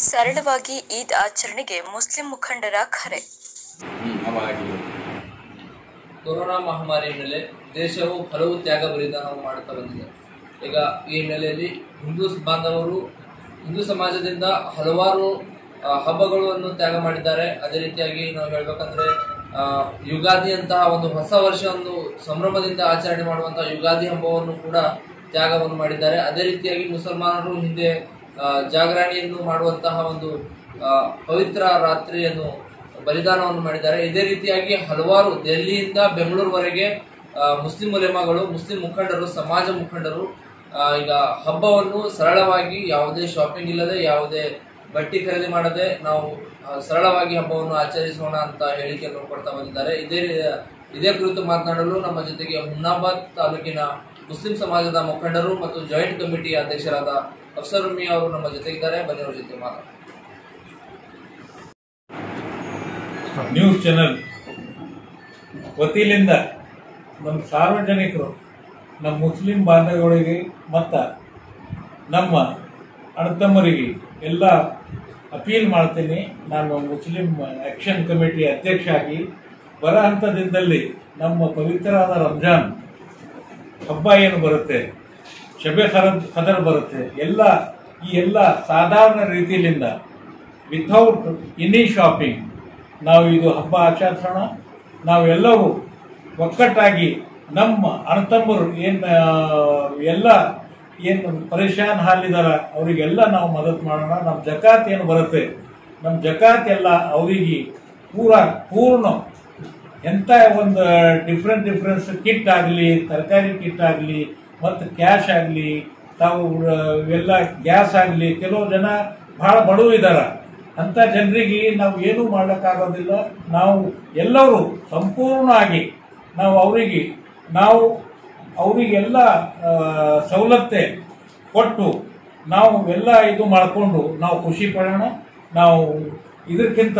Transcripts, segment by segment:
ಸರಳವಾಗಿ ಈದ್ ಆಚರಣೆಗೆ ಮುಸ್ಲಿಂ ಮುಖಂಡರ ಕರೆ. ಕೊರೋನಾ ಮಹಾಮಾರಿ ಹಿನ್ನೆಲೆ ದೇಶವು ಹಲವು ತ್ಯಾಗ ಬಲಿದಾನವನ್ನು ಮಾಡುತ್ತಾ ಬಂದಿದೆ. ಈಗ ಈ ಹಿನ್ನೆಲೆಯಲ್ಲಿ ಹಿಂದೂ ಸಮಾಜದಿಂದ ಹಲವಾರು ಹಬ್ಬಗಳನ್ನು ತ್ಯಾಗ ಮಾಡಿದ್ದಾರೆ. ಅದೇ ರೀತಿಯಾಗಿ ನಾವು ಹೇಳ್ಬೇಕಂದ್ರೆ ಯುಗಾದಿಯಂತಹ ಒಂದು ಹೊಸ ವರ್ಷ ಒಂದು ಸಂಭ್ರಮದಿಂದ ಆಚರಣೆ ಮಾಡುವಂತಹ ಯುಗಾದಿ ಹಬ್ಬವನ್ನು ಕೂಡ ತ್ಯಾಗವನ್ನು ಮಾಡಿದ್ದಾರೆ. ಅದೇ ರೀತಿಯಾಗಿ ಮುಸಲ್ಮಾನರು ಹಿಂದೆ ಜಾಗರಣೆಯನ್ನು ಮಾಡುವಂತಹ ಒಂದು ಪವಿತ್ರ ರಾತ್ರಿಯನ್ನು ಬಲಿದಾನವನ್ನು ಮಾಡಿದ್ದಾರೆ. ಇದೇ ರೀತಿಯಾಗಿ ಹಲವಾರು ದೆಹಲಿಯಿಂದ ಬೆಂಗಳೂರುವರೆಗೆ ಮುಸ್ಲಿಂ ಉಲೇಮಾಗಳು, ಮುಸ್ಲಿಂ ಮುಖಂಡರು, ಸಮಾಜ ಮುಖಂಡರು ಈಗ ಹಬ್ಬವನ್ನು ಸರಳವಾಗಿ ಯಾವುದೇ ಶಾಪಿಂಗ್ ಇಲ್ಲದೆ, ಯಾವುದೇ ಬಟ್ಟೆ ಖರೀದಿ ಮಾಡದೆ ನಾವು ಸರಳವಾಗಿ ಹಬ್ಬವನ್ನು ಆಚರಿಸೋಣ ಅಂತ ಹೇಳಿಕೆಯನ್ನು ಕೊಡ್ತಾ ಬಂದಿದ್ದಾರೆ. ಇದೇ ಕುರಿತು ಮಾತನಾಡಲು ನಮ್ಮ ಜೊತೆಗೆ ಹುಮ್ನಾಬಾದ್ ತಾಲೂಕಿನ ಮುಸ್ಲಿಂ ಸಮಾಜದ ಮುಖಂಡರು ಮತ್ತು ಜಾಯಿಂಟ್ ಕಮಿಟಿ ಅಧ್ಯಕ್ಷರಾದ ಅಫ್ಸರ್ ಉಮ್ಮಿ ಅವರು ನಮ್ಮ ಜೊತೆಗಿದ್ದಾರೆ. ಬನ್ನಿ ಅವರ ಜೊತೆ ಮಾತಾಡೋಣ. ನ್ಯೂಸ್ ಚಾನೆಲ್ ವತಿಯಿಂದ ನಮ್ಮ ಸಾರ್ವಜನಿಕರು, ನಮ್ಮ ಮುಸ್ಲಿಂ ಬಾಂಧವರಿಗೆ ಮತ್ತು ನಮ್ಮ ಅಣ್ಣತಮ್ಮರಿಗೆ ಎಲ್ಲ ಅಪೀಲ್ ಮಾಡ್ತೀನಿ. ನಾನು ಮುಸ್ಲಿಂ ಆಕ್ಷನ್ ಕಮಿಟಿ ಅಧ್ಯಕ್ಷ ಆಗಿ ಬರ ಹಂತದಿಂದಲ್ಲಿ ನಮ್ಮ ಪವಿತ್ರವಾದ ರಂಜಾನ್ ಹಬ್ಬ ಏನು ಬರುತ್ತೆ, ಶಬೆ ಖದರ್ ಬರುತ್ತೆ, ಈ ಎಲ್ಲ ಸಾಧಾರಣ ರೀತಿಯಿಂದ ವಿಥೌಟ್ ಎನಿ ಶಾಪಿಂಗ್ ನಾವು ಇದು ಹಬ್ಬ ಆಚರಿಸೋಣ. ನಾವೆಲ್ಲರೂ ಒಕ್ಕಟ್ಟಾಗಿ ನಮ್ಮ ಅಣ್ಣತಮ್ಮರು ಏನು ಪರೇಶಾನ್ ಹಾಲಿದಾರ ಅವರಿಗೆಲ್ಲ ನಾವು ಮದತ್ ಮಾಡೋಣ. ನಮ್ಮ ಜಕಾತ್ ಏನು ಬರುತ್ತೆ, ನಮ್ಮ ಜಕಾತ್ ಎಲ್ಲ ಅವರಿಗೆ ಪೂರ್ಣ ಎಂಥ ಒಂದು ಡಿಫ್ರೆನ್ಸ್ ಕಿಟ್ ಆಗಲಿ, ತರಕಾರಿ ಕಿಟ್ ಆಗಲಿ ಮತ್ತು ಕ್ಯಾಶ್ ಆಗಲಿ, ತಾವು ಎಲ್ಲ ಗ್ಯಾಸ್ ಆಗಲಿ. ಕೆಲವು ಜನ ಬಹಳ ಬಡವಿದ್ದಾರೆ, ಅಂಥ ಜನರಿಗೆ ನಾವು ಏನೂ ಮಾಡೋಕ್ಕಾಗೋದಿಲ್ಲ. ನಾವು ಎಲ್ಲರೂ ಸಂಪೂರ್ಣವಾಗಿ ನಾವು ಅವರಿಗೆಲ್ಲ ಸವಲತ್ತೆ ಕೊಟ್ಟು ನಾವು ಎಲ್ಲ ಇದು ಮಾಡಿಕೊಂಡು ನಾವು ಖುಷಿ ಪಡೋಣ. ನಾವು ಇದಕ್ಕಿಂತ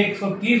130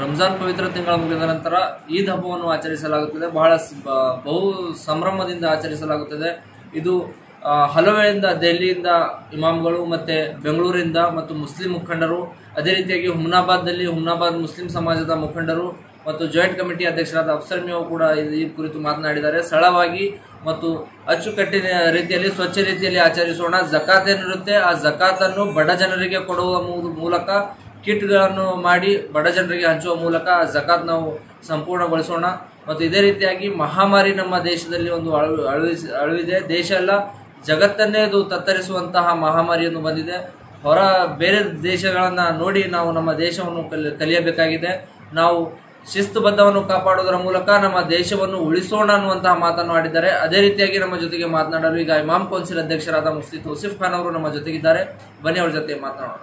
ರಂಜಾನ್ ಪವಿತ್ರ ತಿಂಗಳ ಮುಗಿದ ನಂತರ ಈದ್ ಹಬ್ಬವನ್ನು ಆಚರಿಸಲಾಗುತ್ತದೆ. ಬಹು ಸಂಭ್ರಮದಿಂದ ಆಚರಿಸಲಾಗುತ್ತದೆ. ಇದು ಹಲವೆಯಿಂದ ದೆಹಲಿಯಿಂದ ಇಮಾಮ್ಗಳು ಮತ್ತೆ ಬೆಂಗಳೂರಿಂದ ಮತ್ತು ಮುಸ್ಲಿಂ ಮುಖಂಡರು, ಅದೇ ರೀತಿಯಾಗಿ ಹುಮ್ನಾಬಾದ್ ಮುಸ್ಲಿಂ ಸಮಾಜದ ಮುಖಂಡರು ಮತ್ತು ಜಾಯಿಂಟ್ ಕಮಿಟಿ ಅಧ್ಯಕ್ಷರಾದ ಅಫ್ಸರ್ ಮಿಯಾ ಕೂಡ ಈ ಕುರಿತು ಮಾತನಾಡಿದ್ದಾರೆ. ಸರಳವಾಗಿ ಮತ್ತು ಅಚ್ಚುಕಟ್ಟಿನ ರೀತಿಯಲ್ಲಿ ಸ್ವಚ್ಛ ರೀತಿಯಲ್ಲಿ ಆಚರಿಸೋಣ. ಜಕಾತ್ ಏನಿರುತ್ತೆ ಆ ಜಕಾತ್ ಅನ್ನು ಬಡ ಜನರಿಗೆ ಕೊಡುವ ಮೂಲಕ ಕಿಟ್ಗಳನ್ನು ಮಾಡಿ ಬಡ ಜನರಿಗೆ ಹಂಚುವ ಮೂಲಕ ಜಕಾತ್ ನಾವು ಸಂಪೂರ್ಣಗೊಳಿಸೋಣ. ಮತ್ತು ಇದೇ ರೀತಿಯಾಗಿ ಮಹಾಮಾರಿ ನಮ್ಮ ದೇಶದಲ್ಲಿ ಒಂದು ಅಳುವಿದೆ. ದೇಶ ಎಲ್ಲ ಜಗತ್ತನ್ನೇ ಇದು ತತ್ತರಿಸುವಂತಹ ಮಹಾಮಾರಿಯನ್ನು ಬಂದಿದೆ. ಬೇರೆ ದೇಶಗಳನ್ನ ನೋಡಿ ನಾವು ನಮ್ಮ ದೇಶವನ್ನು ಕಲಿಯಬೇಕಾಗಿದೆ. ನಾವು ಶಿಸ್ತುಬದ್ಧವನ್ನು ಕಾಪಾಡುವುದರ ಮೂಲಕ ನಮ್ಮ ದೇಶವನ್ನು ಉಳಿಸೋಣ ಅನ್ನುವಂತಹ ಮಾತನ್ನು ಆಡಿದ್ದಾರೆ. ಅದೇ ರೀತಿಯಾಗಿ ನಮ್ಮ ಜೊತೆಗೆ ಮಾತನಾಡಲು ಈಗ ಇಮಾಮ್ ಕೌನ್ಸಿಲ್ ಅಧ್ಯಕ್ಷರಾದ ಮುಫ್ತಿ ತೌಸಿಫ್ ಖಾನ್ ಅವರು ನಮ್ಮ ಜೊತೆಗಿದ್ದಾರೆ. ಬನ್ನಿ ಅವ್ರ ಜೊತೆ ಮಾತನಾಡೋಣ.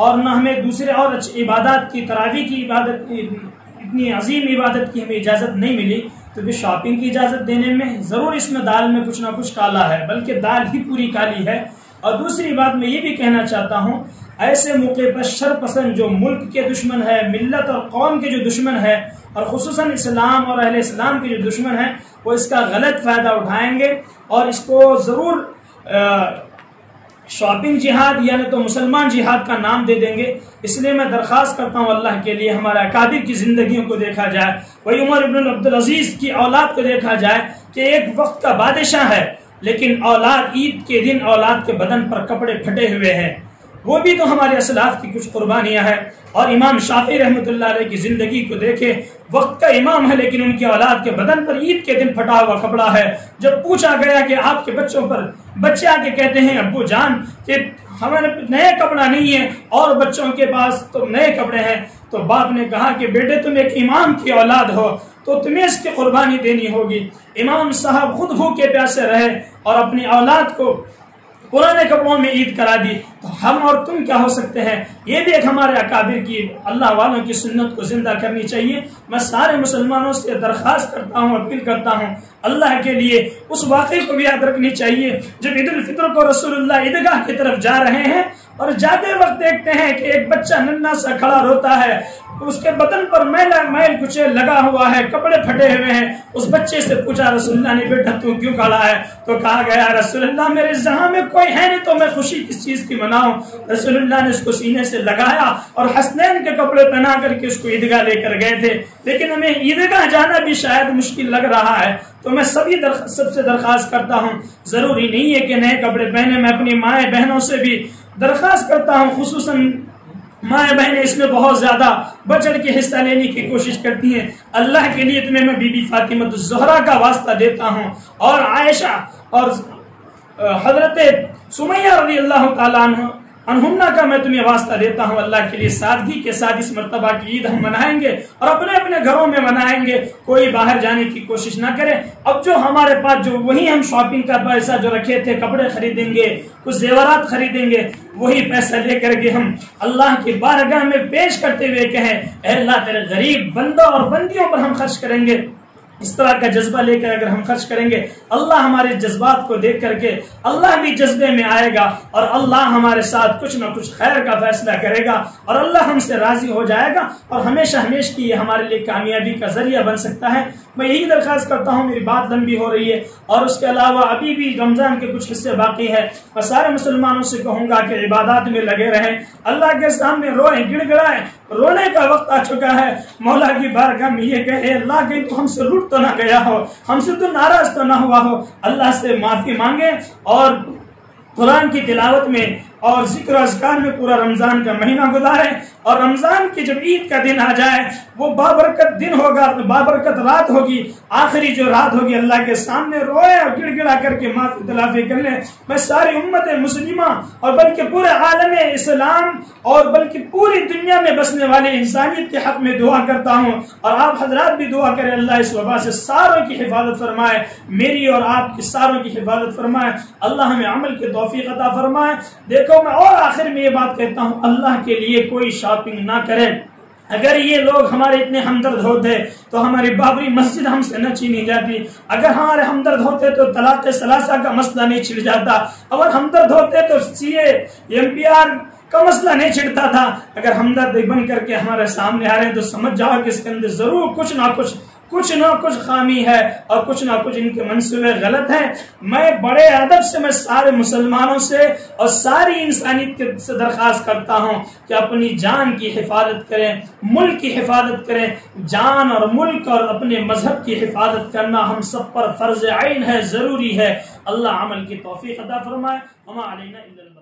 اور نہ ہمیں دوسرے اور اچھی عبادات کی، تراویح کی عبادت، اتنی عظیم عبادت کی ہمیں اجازت نہیں ملی، تو بھی شاپنگ کی اجازت دینے میں ضرور اس میں دال میں کچھ نہ کچھ کالا ہے، بلکہ دال ہی پوری کالی ہے۔ اور دوسری بات میں یہ بھی کہنا چاہتا ہوں، ایسے موقع پر شر پسند جو ملک کے دشمن ہے، ملت اور قوم کے جو دشمن ہے، اور خصوصاً اسلام اور اہل اسلام کے جو دشمن ہیں، وہ اس کا غلط فائدہ اٹھائیں گے اور اس کو ضرور شاپنگ جہاد یعنی تو مسلمان جہاد کا نام دے دیں گے۔ اس لیے میں درخواست کرتا ہوں اللہ کے لیے ہمارے اکابر کی زندگیوں کو دیکھا جائے، وہی عمر بن عبدالعزیز کی اولاد کو دیکھا جائے کہ ایک وقت کا بادشاہ ہے، لیکن اولاد عید کے دن اولاد کے بدن پر کپڑے پھٹے ہوئے ہیں، وہ بھی تو ہمارے اسلاف کی کچھ قربانیاں ہیں۔ اور امام شافعی رحمۃ اللہ علیہ کی زندگی کو دیکھیں، وقت کا امام ہے لیکن ان کی اولاد کے بدن پر عید کے دن پھٹا ہوا کپڑا ہے۔ جب پوچھا گیا کہ آپ کے بچوں پر، بچے آ کے کہتے ہیں ابو جان کہ ہمارے نئے کپڑا نہیں ہے اور بچوں کے پاس تو نئے کپڑے ہیں، تو باپ نے کہا کہ بیٹے تم ایک امام کی اولاد ہو تو تمہیں اس کی قربانی دینی ہوگی۔ امام صاحب خود بھوکے پیاسے رہے اور اپنی اولاد کو پرانے کپڑوں میں عید کرا دی، تو ہم اور تم کیا ہو سکتے ہیں؟ یہ بھی ایک ہمارے اکابر کی، اللہ والوں کی سنت کو زندہ کرنی چاہیے۔ میں سارے مسلمانوں سے درخواست کرتا ہوں، اپیل کرتا ہوں، اللہ کے لیے اس واقعے کو بھی یاد رکھنی چاہیے جب عید الفطر کو رسول اللہ عیدگاہ کی طرف جا رہے ہیں اور جاتے وقت دیکھتے ہیں کہ ایک بچہ ننھا سا کھڑا روتا ہے، اس کے بدن پر میل کچیل لگا ہوا ہے، کپڑے پھٹے ہوئے ہیں۔ اس بچے سے پوچھا رسول اللہ نے بیٹا تو کیوں کھڑا ہے؟ تو کہا گیا رسول اللہ میرے جہاں میں کوئی ہے نہیں تو میں خوشی کس چیز کی مناؤں؟ رسول اللہ نے اس کو سینے سے لگایا اور حسنین کے کپڑے پہنا کر کے اس کو عیدگاہ لے کر گئے تھے۔ لیکن ہمیں عیدگاہ جانا بھی شاید مشکل لگ رہا ہے، تو میں سب سے درخواست کرتا ہوں، ضروری نہیں ہے کہ نئے کپڑے پہنے، میں اپنی مائیں بہنوں سے بھی درخواست کرتا ہوں، خصوصاً مائیں بہنیں اس میں بہت زیادہ بڑھ چڑھ کے حصہ لینے کی کوشش کرتی ہیں۔ اللہ کے لیے تمہیں میں بی بی فاطمہ الزہرا کا واسطہ دیتا ہوں اور عائشہ اور حضرت سمیہ رضی اللہ تعالیٰ عنہا کا میں تمہیں واسطہ دیتا ہوں۔ اللہ کے لیے سادگی کے ساتھ اس مرتبہ کی عید ہم منائیں گے اور اپنے اپنے گھروں میں منائیں گے، کوئی باہر جانے کی کوشش نہ کرے۔ اب جو ہمارے پاس جو وہی ہم شاپنگ کا پیسہ جو رکھے تھے، کپڑے خریدیں گے، کچھ زیورات خریدیں گے، وہی پیسہ لے کر کے ہم اللہ کی بارگاہ میں پیش کرتے ہوئے کہیں اے اللہ تیرے غریب بندوں اور بندیوں پر ہم خرچ کریں گے۔ اس طرح کا جذبہ لے کر اگر ہم خرچ کریں گے، اللہ ہمارے جذبات کو دیکھ کر کے اللہ بھی جذبے میں آئے گا اور اللہ ہمارے ساتھ کچھ نہ کچھ خیر کا فیصلہ کرے گا اور اللہ ہم سے راضی ہو جائے گا اور ہمیشہ ہمیشہ کی یہ ہمارے لیے کامیابی کا ذریعہ بن سکتا ہے۔ میں یہی درخواست کرتا ہوں، میری بات لمبی ہو رہی ہے اور اس کے علاوہ ابھی بھی رمضان کے کچھ حصے باقی ہے، میں سارے مسلمانوں سے کہوں گا کہ عبادات میں لگے رہیں، اللہ کے سامنے روئیں، گڑ گڑائیں، رونے کا وقت آ چکا ہے۔ مولا کی بارگاہ میں یہ کہے اللہ کہیں تو ہم سے لٹ تو نہ گیا ہو، ہم سے تو ناراض تو نہ ہوا ہو، اللہ سے معافی مانگے اور قرآن کی تلاوت میں اور ذکر و اذکار میں پورا رمضان کا مہینہ گزارے اور رمضان کی جب عید کا دن آ جائے وہ بابرکت دن ہوگا، بابرکت رات ہوگی، آخری جو رات ہوگی اللہ کے سامنے روئے اور گڑ گڑا کر کے معافی تلافی کر لیں۔ میں ساری امت مسلمہ اور بلکہ پورے عالم اسلام اور بلکہ پوری دنیا میں بسنے والے انسانیت کے حق میں دعا کرتا ہوں اور آپ حضرات بھی دعا کریں اللہ اس وبا سے ساروں کی حفاظت فرمائے، میری اور آپ کی ساروں کی حفاظت فرمائے، اللہ ہمیں عمل کی توفیق عطا فرمائے۔ دیکھو میں اور آخر میں یہ بات کہتا ہوں، اللہ کے لیے کوئی شاپنگ نہ کرے۔ اگر یہ لوگ ہمارے اتنے ہمدرد ہوتے تو ہماری بابری مسجد ہم سے نہ چھینی جاتی، اگر ہمارے ہمدرد ہوتے تو طلاق ثلاثہ کا مسئلہ نہیں چھڑ جاتا، اگر ہمدرد ہوتے تو CA کا مسئلہ نہیں چھڑتا تھا۔ اگر ہمدرد بن کر کے ہمارے سامنے آ رہے ہیں تو سمجھ جاؤ کہ اس کے اندر ضرور کچھ نہ کچھ خامی ہے اور کچھ نہ کچھ ان کے منصوبے غلط ہیں۔ میں بڑے ادب سے میں سارے مسلمانوں سے اور ساری انسانیت سے درخواست کرتا ہوں کہ اپنی جان کی حفاظت کریں، ملک کی حفاظت کریں۔ جان اور ملک اور اپنے مذہب کی حفاظت کرنا ہم سب پر فرض عین ہے، ضروری ہے۔ اللہ عمل کی توفیق عطا فرمائے۔ وما علینا الا البلاغ۔